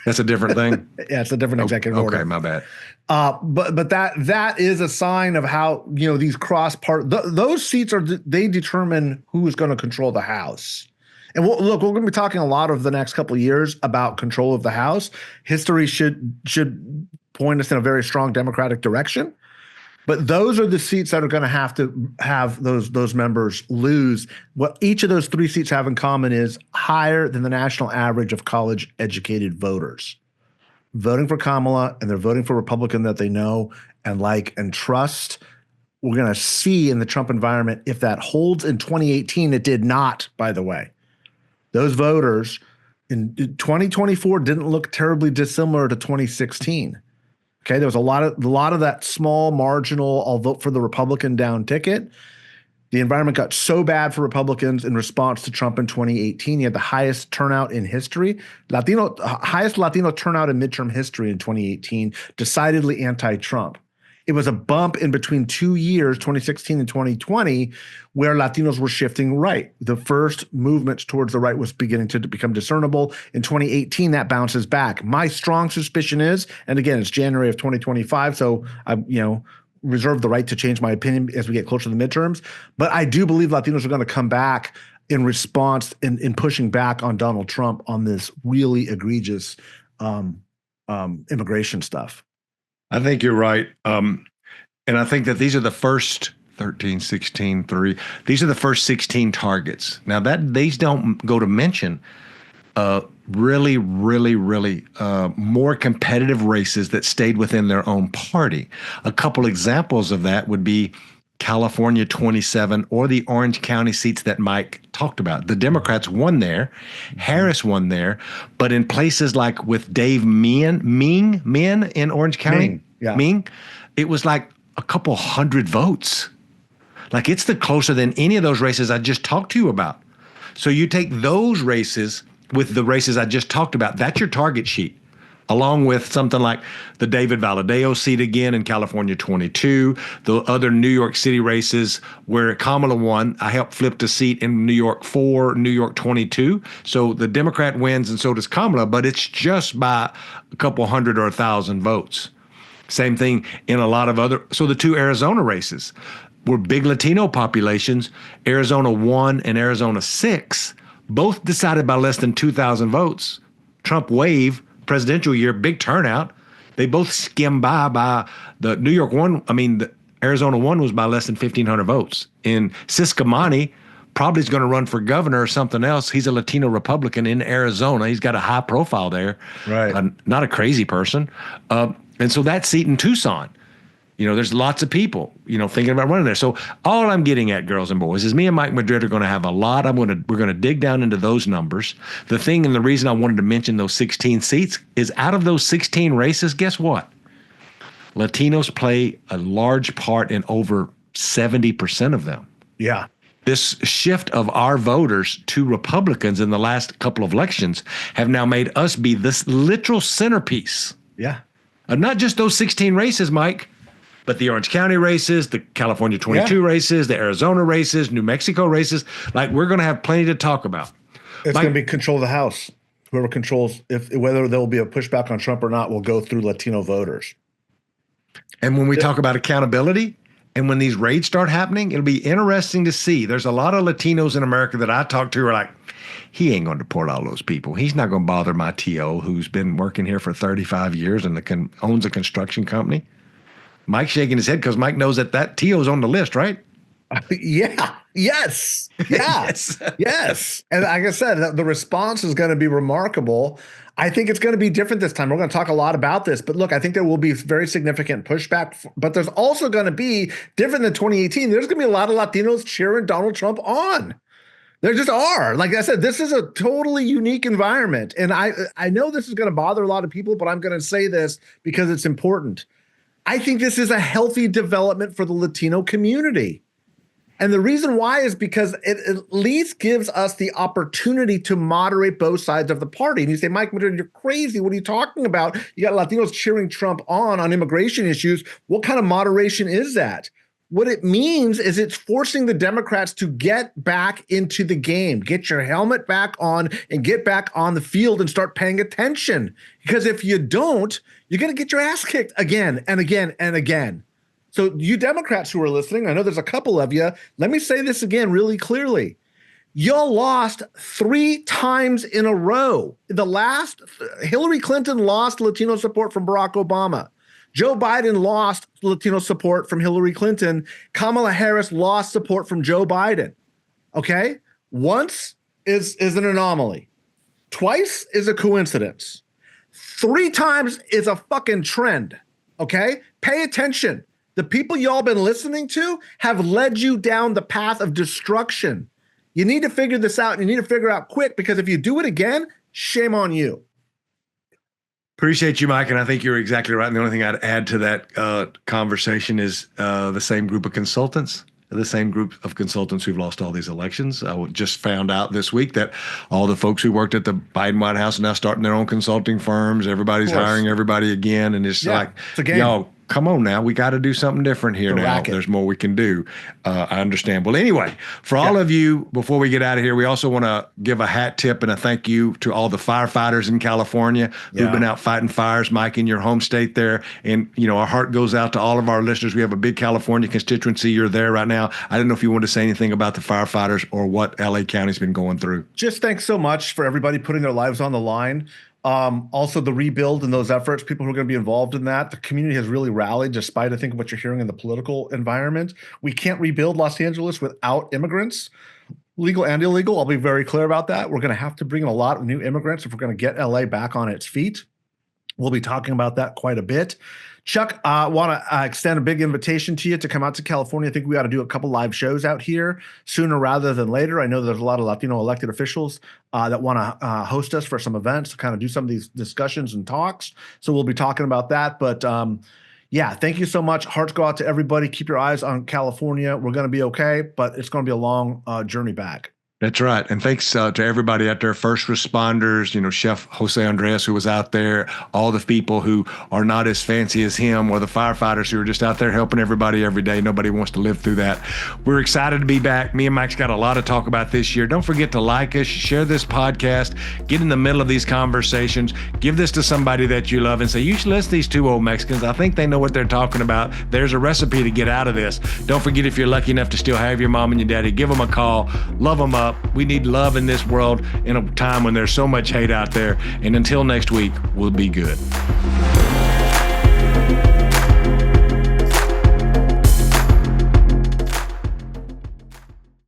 That's a different thing. Yeah, it's a different executive order. Okay, my bad. But that is a sign of how, these those seats they determine who is going to control the House. And we're going to be talking a lot of the next couple of years about control of the House. History should point us in a very strong Democratic direction. But those are the seats that are going to have those members lose. What each of those three seats have in common is higher than the national average of college-educated voters voting for Kamala, and they're voting for a Republican that they know and like and trust. We're going to see in the Trump environment if that holds in 2018. It did not, by the way. Those voters in 2024 didn't look terribly dissimilar to 2016. Okay, there was a lot of that small marginal, I'll vote for the Republican down ticket. The environment got so bad for Republicans in response to Trump in 2018. You had the highest turnout in history, highest Latino turnout in midterm history in 2018, decidedly anti-Trump. It was a bump in between 2 years, 2016 and 2020, where Latinos were shifting right. The first movement towards the right was beginning to become discernible. In 2018, that bounces back. My strong suspicion is, and again, it's January of 2025, so I reserve the right to change my opinion as we get closer to the midterms. But I do believe Latinos are going to come back in response in pushing back on Donald Trump on this really egregious immigration stuff. I think you're right. And I think that these are the first 13, 16, 3. These are the first 16 targets. Now these don't go to mention really more competitive races that stayed within their own party. A couple examples of that would be California 27 or the Orange County seats that Mike talked about. The Democrats won there. Harris won there. But in places like with Dave Ming in Orange County, Ming, it was like a couple hundred votes. Like it's closer than any of those races I just talked to you about. So you take those races with the races I just talked about, that's your target sheet, along with something like the David Valadao seat again in California 22, the other New York City races where Kamala won. I helped flip the seat in New York 4, New York 22. So the Democrat wins and so does Kamala, but it's just by a couple hundred or 1,000 votes. Same thing in a lot of other. So the two Arizona races were big Latino populations. Arizona 1 and Arizona 6, both decided by less than 2,000 votes. Trump wave, presidential year, big turnout. They both skimmed by the New York 1. I mean, the Arizona 1 was by less than 1,500 votes. In Siscomani, probably is going to run for governor or something else. He's a Latino Republican in Arizona. He's got a high profile there. Right. Not a crazy person. And so that seat in Tucson, There's lots of people, thinking about running there. So all I'm getting at, girls and boys, is me and Mike Madrid are going to have a lot. We're going to dig down into those numbers. The thing and the reason I wanted to mention those 16 seats is out of those 16 races, guess what? Latinos play a large part in over 70% of them. Yeah. This shift of our voters to Republicans in the last couple of elections have now made us be this literal centerpiece. Yeah. Of not just those 16 races, Mike, but the Orange County races, the California 22 races, the Arizona races, New Mexico races. Like, we're going to have plenty to talk about. It's going to be control of the House. Whoever controls, whether there will be a pushback on Trump or not, will go through Latino voters. And when we talk about accountability, and when these raids start happening, it'll be interesting to see. There's a lot of Latinos in America that I talk to who are like, he ain't going to deport all those people. He's not going to bother my TO who's been working here for 35 years and owns a construction company. Mike's shaking his head because Mike knows that TO's on the list, right? Yeah. Yes. Yeah. Yes. And like I said, the response is going to be remarkable. I think it's going to be different this time. We're going to talk a lot about this, but look, I think there will be very significant pushback, but there's also going to be different than 2018. There's going to be a lot of Latinos cheering Donald Trump on. There just are. Like I said, this is a totally unique environment. And I know this is going to bother a lot of people, but I'm going to say this because it's important. I think this is a healthy development for the Latino community. And the reason why is because it at least gives us the opportunity to moderate both sides of the party. And you say, Mike Madrid, you're crazy. What are you talking about? You got Latinos cheering Trump on immigration issues. What kind of moderation is that? What it means is it's forcing the Democrats to get back into the game, get your helmet back on and get back on the field and start paying attention. Because if you don't, you're going to get your ass kicked again and again and again. So you Democrats who are listening, I know there's a couple of you. Let me say this again really clearly. Y'all lost 3 times in a row. Hillary Clinton lost Latino support from Barack Obama. Joe Biden lost Latino support from Hillary Clinton. Kamala Harris lost support from Joe Biden. Okay? Once is an anomaly. Twice is a coincidence. 3 times is a fucking trend. Okay? Pay attention. The people y'all been listening to have led you down the path of destruction. You need to figure this out, and you need to figure out quick, because if you do it again, shame on you. Appreciate you, Mike, and I think you're exactly right. And the only thing I'd add to that conversation is the same group of consultants who've lost all these elections. I just found out this week that all the folks who worked at the Biden White House are now starting their own consulting firms. Everybody's hiring everybody again, and it's like, y'all, come on now. We got to do something different here now. There's more we can do. I understand. Well, anyway, for all of you, before we get out of here, we also want to give a hat tip and a thank you to all the firefighters in California who've been out fighting fires, Mike, in your home state there. And, our heart goes out to all of our listeners. We have a big California constituency. You're there right now. I didn't know if you wanted to say anything about the firefighters or what LA County's been going through. Just thanks so much for everybody putting their lives on the line. Also the rebuild and those efforts, people who are going to be involved in that. The community has really rallied despite, I think, what you're hearing in the political environment. We can't rebuild Los Angeles without immigrants, legal and illegal. I'll be very clear about that. We're going to have to bring in a lot of new immigrants if we're going to get LA back on its feet. We'll be talking about that quite a bit. Chuck, I want to extend a big invitation to you to come out to California. I think we ought to do a couple live shows out here sooner rather than later. I know there's a lot of Latino elected officials that want to host us for some events to kind of do some of these discussions and talks. So we'll be talking about that. But yeah, thank you so much. Hearts go out to everybody. Keep your eyes on California. We're going to be okay, but it's going to be a long journey back. That's right. And thanks to everybody out there, first responders, Chef Jose Andres, who was out there, all the people who are not as fancy as him, or the firefighters who are just out there helping everybody every day. Nobody wants to live through that. We're excited to be back. Me and Mike's got a lot to talk about this year. Don't forget to like us, share this podcast, get in the middle of these conversations, give this to somebody that you love and say, you should listen to these 2 old Mexicans. I think they know what they're talking about. There's a recipe to get out of this. Don't forget, if you're lucky enough to still have your mom and your daddy, give them a call, love them up. We need love in this world in a time when there's so much hate out there. And until next week, we'll be good.